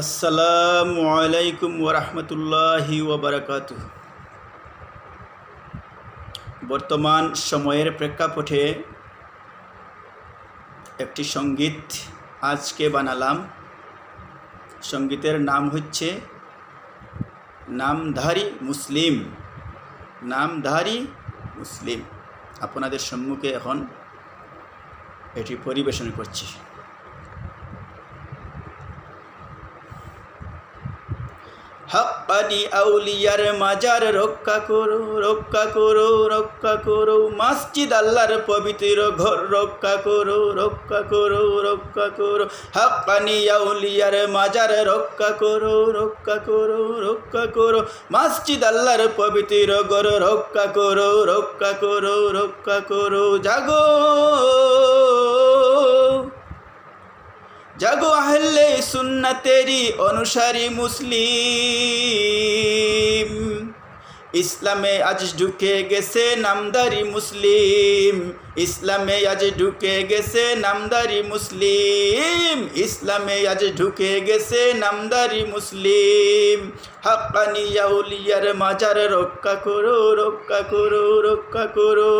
আসসালামু আলাইকুম ওরহমতুল্লাহি ওবরাকাতুহ। বর্তমান সময়ের প্রেক্ষাপটে একটি সঙ্গীত আজকে বানালাম। সঙ্গীতের নাম হচ্ছে নামধারী মুসলিম। নামধারী মুসলিম আপনাদের সম্মুখে এখন এটি পরিবেশন করছি। হাক্কানি আউলিয়ার মাজার রক্ষা করো, রক্ষা করো, রক্ষা করো। মসজিদ আল্লাহর পবিত্র ঘর রক্ষা করো, রক্ষা করো, রক্ষা করো। হাক্কানি আউলিয়ার মাজার রক্ষা করো, রক্ষা করো, রক্ষা করো। মসজিদ আল্লাহর পবিত্র ঘর রক্ষা করো, রক্ষা করো, রক্ষা করো। জাগো জাগো আহলে সুন্নতেরি অনুসারী মুসলিম। ইসলামে আজ ঢুকে গেছে নামদারি মুসলিম। ইসলামে আজ ঢুকে গেছে নামদারি মুসলিম। ইসলামে আজ ঢুকে গেছে নামদারি মুসলিম। হাক্কানি আউলিয়ার মাজার রক্ষা করো, রক্ষা করো, রক্ষা করো।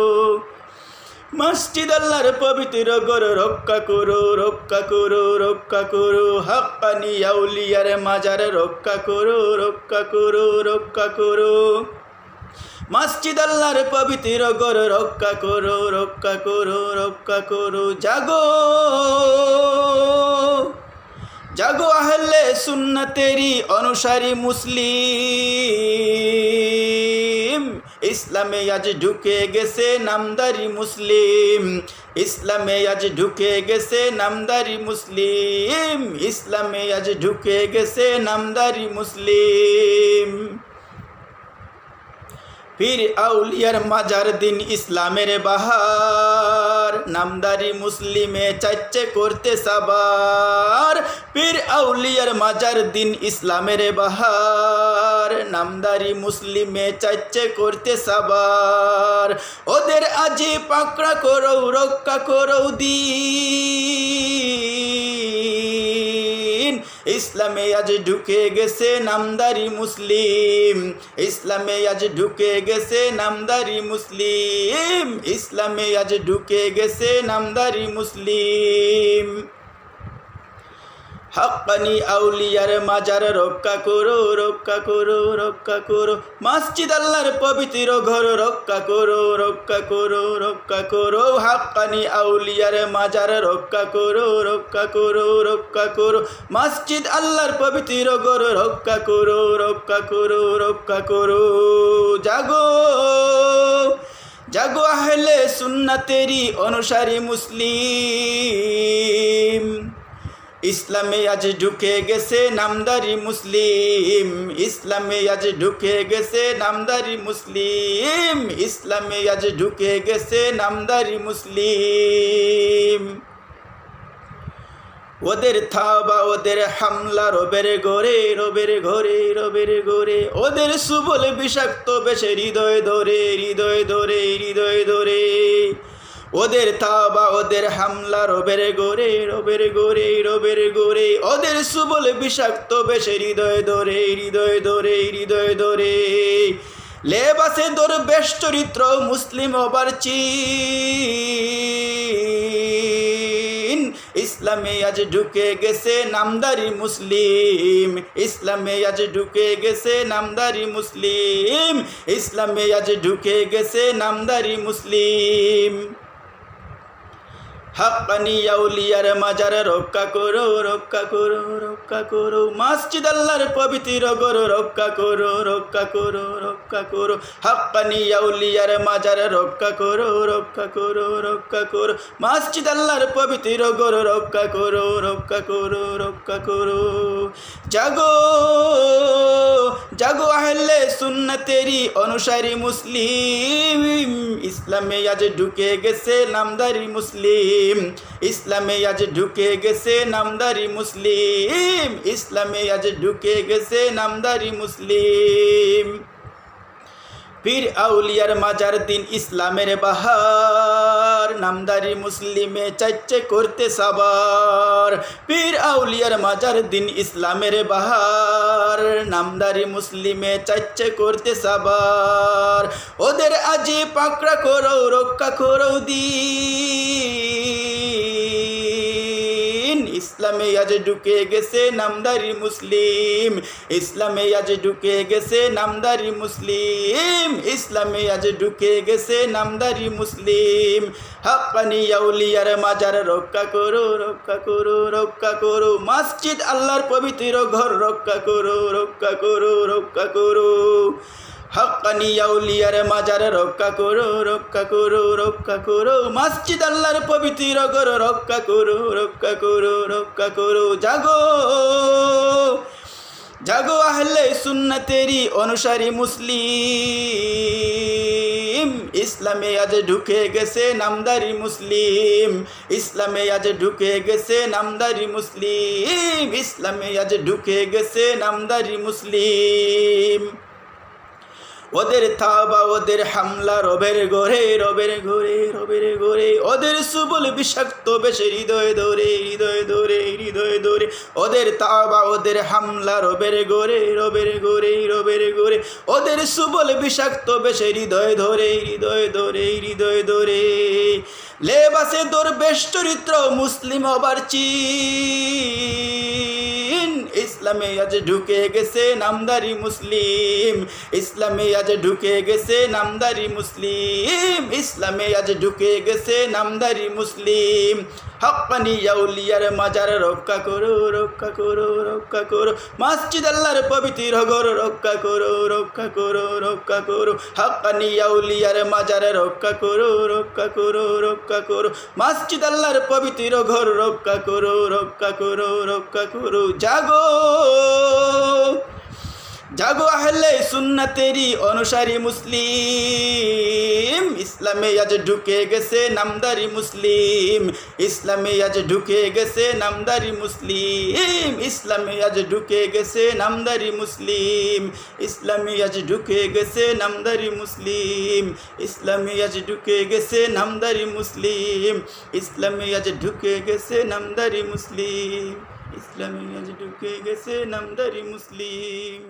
মসজিদ আল্লাহর পবিত্র ঘর রক্ষা করো, রক্ষা করো, রক্ষা করো। হাক্কানি আউলিয়ার মাজার রক্ষা করো, রক্ষা করো, রক্ষা করো। মসজিদ আল্লাহর পবিত্র ঘর রক্ষা করো, রক্ষা করো, রক্ষা করো। জাগো জাগো আহলে সুন্নতেরি অনুসারী মুসলিম। ইসলামে আজ ঢুকে গেছে নামদারি মুসলিম। ইসলামে আজ ঢুকে গেছে নামদারি মুসলিম। ইসলামে আজ ঢুকে গেছে নামদারি মুসলিম। পীর আউলিয়ার মাজার দিন ইসলামের বাহার। নামদারি মুসলিমে চাইছে করতে সাবার। পীর আউলিয়ার মাজার দিন ইসলামের বাহার। নামদারি মুসলিমে চাইছে করতে সাবার। ওদের আজি পাকড়া করো, রক্ষা করো দিন। ইসলামে আজ ঢুকে গেছে নামদারি মুসলিম। ইসলামে আজ ঢুকে গেছে নামদারি মুসলিম। ইসলামে আজ ঢুকে গেছে নামদারি মুসলিম। হাক্কানি আউলিয়ার মাজার রক্ষা করো, রক্ষা করো, রক্ষা করো। মসজিদ আল্লাহর পবিত্র ঘর রক্ষা করো, রক্ষা করো, রক্ষা করো। হাক্কানি আউলিয়ার মাজার রক্ষা করো, রক্ষা করো, রক্ষা করো। মসজিদ আল্লাহর পবিত্র ঘর রক্ষা করো, রক্ষা করো, রক্ষা করো। জাগো জাগো আহলে সুন্নতেরি অনুসারী মুসলিম। ইসলামে আজ ঢুকে গেছে নামদারি মুসলিম। ইসলামে আজ ঢুকে গেছে নামদারি মুসলিম। ইসলামে আজ ঢুকে গেছে নামদারি মুসলিম। ওদের থাবা ওদের হামলা রবের ঘরে, রবের ঘরে, রবের ঘরে। ওদের সুবল বিষাক্ত বেশে হৃদয় ধরে, হৃদয় ধরে, হৃদয় ধরে। ওদের তাওবা ওদের হামলা রবের গোরে, রবের গোরে, রবের গোরে। ওদের সুবল বিষাক্ত বেশে হৃদয় ধরে, হৃদয় ধরে, হৃদয় ধরে। লেবাসে দরবেশ চরিত্র মুসলিম হবার চিন। ইসলামে আজ ঢুকে গেছে নামদারি মুসলিম। ইসলামে আজ ঢুকে গেছে নামদারি মুসলিম। ইসলামে আজ ঢুকে গেছে নামদারি মুসলিম। হাক্কানি আউলিয়ার মাজার রক্ষা করো, রক্ষা করো, রক্ষা করো। মসজিদ আল্লাহর পবিত্র ঘর রক্ষা করো, রক্ষা করো, রক্ষা করো। হাক্কানি আউলিয়ার মাজার রক্ষা করো, রক্ষা করো, রক্ষা করো। মসজিদ আল্লাহর পবিত্র ঘর রক্ষা করো, রক্ষা করো, রক্ষা করো। জাগো জাগো আহলে সুন্নতেরি অনুসারী মুসলিম। ইসলামে আজ ঢুকে গেছে নামদারি মুসলিম। ইসলামে আজ ঢুকে গেছে নামদারি মুসলিম। ইসলামে আজ ঢুকে গেছে নামদারি মুসলিম। পীর আউলিয়ার মাজার দিন ইসলামের বাহার, নামদারি মুসলিমে চাইছে করতে সাবার। পীর আউলিয়ার মাজার দিন ইসলামের বাহার, নামদারি মুসলিমে চাইছে করতে সাবার। ওদের আজি পাকড়া করো রক্ষা করো দিন, ইসলামে আজ ঢুকে গেছে নামদারি মুসলিম। ইসলামে আজ ঢুকে গেছে নামদারি মুসলিম। ইসলামে আজ ঢুকে গেছে নামদারি মুসলিম। হাক্কানি আউলিয়ার মাজার রক্ষা করো রক্ষা করো রক্ষা করো, মসজিদ আল্লাহর পবিত্র ঘর রক্ষা করো রক্ষা করো রক্ষা করো। হাক্কানি আউলিয়ার মাজার রক্ষা করো রক্ষা করো রক্ষা করো, মসজিদ আল্লাহর পবিত্র ঘর রক্ষা করো রক্ষা করো রক্ষা করো। জাগো জাগো আহলে সুন্নতেরি অনুসারী মুসলিম, ইসলামে আজ ঢুকে গেছে নামদারি মুসলিম। ইসলামে আজ ঢুকে গেছে নামদারি মুসলিম। ইসলামে আজ ঢুকে গেছে নামদারি মুসলিম। ওদের তাওবা ওদের হামলা রবের ঘরে রবের ঘরে রবের ঘরে, ওদের সুবল বিষাক্ত বেশে হৃদয় ধরে হৃদয় ধরে হৃদয় ধরে। ওদের তাওবা ওদের হামলা রবের ঘরে রবের ঘরে রবের ঘরে, ওদের সুবল বিষাক্ত বেশে হৃদয় ধরে হৃদয় ধরে হৃদয় ধরে। লেবাসে দরবেশ চরিত্র মুসলিম হবার চিন, ইসলামে আজ ঢুকে গেছে নামদারি মুসলিম। ইসলামে আজ ঢুকে গেছে নামদারি মুসলিম। ইসলামে আজ ঢুকে গেছে নামদারি মুসলিম। হাক্কানি আউলিয়ার মাজার রক্ষা করো রক্ষা করো রক্ষা করো, মসজিদ আল্লাহর পবিত্র ঘর রক্ষা করো রক্ষা করো রক্ষা করো। হাক্কানি আউলিয়ার মাজার রক্ষা করো রক্ষা করো রক্ষা করো, মসজিদ আল্লাহর পবিত্র ঘর রক্ষা করো রক্ষা করো রক্ষা করো। জাগো জাগো আহলে সুন্নতেরি অনুসারী মুসলিম, ইসলামে আজ ঢুকে গেছে নামদারি মুসলিম। ইসলামে আজ ঢুকে গেছে নামদারি মুসলিম। ইসলামে আজ ঢুকে গেছে নামদারি মুসলিম। ইসলামে আজ ঢুকে গেছে নামদারি মুসলিম। ইসলামে আজ ঢুকে গেছে নামদারি মুসলিম। ইসলামে আজ ঢুকে গেছে নামদারি মুসলিম। ইসলামে আজ ঢুকে গেছে নামদারি মুসলিম।